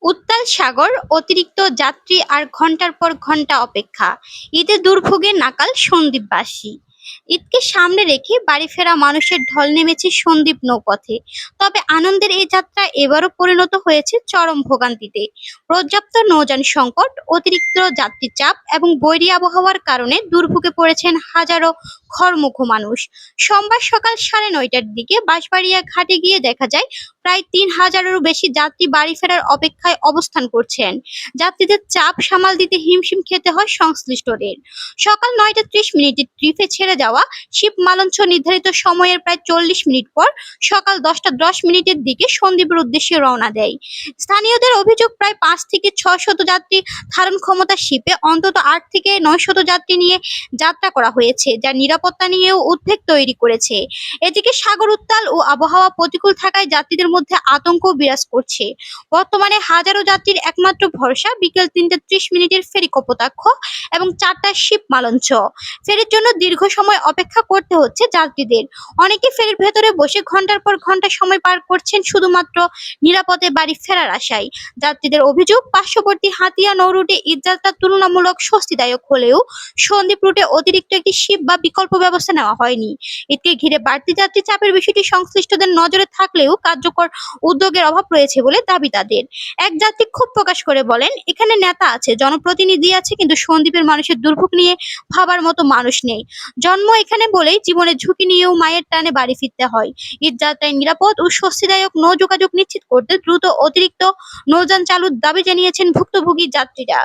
উত্তাল সাগর, অতিরিক্ত যাত্রী আর ঘন্টার পর ঘন্টা অপেক্ষা। ঈদে দুর্ভোগে নাকাল সন্দ্বীপবাসী। ঈদকে সামনে রেখে বাড়ি ফেরা মানুষের ঢল নেমেছে সন্দ্বীপ নৌপথে। তবে আনন্দের এই যাত্রা এবারও পরিণত হয়েছে চরম ভোগান্তিতে। পর্যাপ্ত নৌযান সংকট, অতিরিক্ত যাত্রী চাপ এবং বৈরী আবহাওয়ার কারণে দুর্ভোগে পড়েছেন হাজারো ঘরমুখো মানুষ। সোমবার সকাল 9:30টার দিকে বাঁশবাড়িয়া ঘাটে গিয়ে দেখা যায় প্রায় ৩,০০০-এরও বেশি যাত্রী বাড়ি ফেরার অপেক্ষায় অবস্থান করছেন। যাত্রীদের চাপ সামাল দিতে হিমশিম খেতে হয় সংশ্লিষ্টদের। সকাল ৯টা ৩০ মিনিটে ট্রিপে ছেড়ে যাওয়া শিপ মালঞ্চ নির্ধারিত সময়ের প্রায় ৪০ মিনিট পর সকাল ১০টা ১০ মিনিটের দিকে সন্দ্বীপের উদ্দেশ্যে রওনা দেয়। স্থানীয়দের অভিযোগ, প্রায় ৫ থেকে ৬ শত যাত্রী ধারণ ক্ষমতার শিপে অন্তত ৮ থেকে ৯ শত যাত্রী নিয়ে যাত্রা করা হয়েছে, যা নিরাপত্তা নিয়েও উদ্বেগ তৈরি করেছে। এদিকে সাগর উত্তাল ও আবহাওয়া প্রতিকূল থাকায় যাত্রীদের মধ্যে আতঙ্ক বিরাজ করছে। বর্তমানে হাজারো যাত্রীর একমাত্র ভরসা বিকেল ৩টা ৩০ মিনিটের ফেরি কপোতাক্ষ এবং ৪টার শিপ মালঞ্চ। ফেরির জন্য দীর্ঘ সময় অপেক্ষা করতে হচ্ছে যাত্রীদের। অনেকে ফেরির ভেতরে বসে ঘন্টার পর ঘন্টা সময় পার করছেন শুধুমাত্র নিরাপদে বাড়ি ফেরার আশায়। যাত্রীদের অভিযোগ, পার্শ্ববর্তী হাতিয়া নৌ রুটে ঈদযাত্রা তুলনামূলক স্বস্তিদায়ক হলেও সন্দ্বীপ রুটে অতিরিক্ত একটি শিপ বা বিকল্প ব্যবস্থা নেওয়া হয়নি। ঈদকে ঘিরে বাড়তি যাত্রী চাপের বিষয়টি সংশ্লিষ্টদের নজরে থাকলেও কার্যকর উদ্যোগের অভাব রয়েছে বলে দাবি তাদের। এক যাত্রী ক্ষোভ প্রকাশ করে বলেন, এখানে নেতা আছে, জনপ্রতিনিধি আছে, কিন্তু সন্দ্বীপের মানুষের দুর্ভোগ নিয়ে ভাবার মতো মানুষ নেই। জন্ম এখানে বলেই জীবনের ঝুঁকি নিয়েও মায়ের টানে বাড়ি ফিরতে হয়। ঈদযাত্রায় নিরাপদ ও স্বস্তিদায়ক নৌ যোগাযোগ নিশ্চিত করতে দ্রুত অতিরিক্ত নৌযান চালুর দাবি জানিয়েছেন ভুক্তভোগী যাত্রীরা।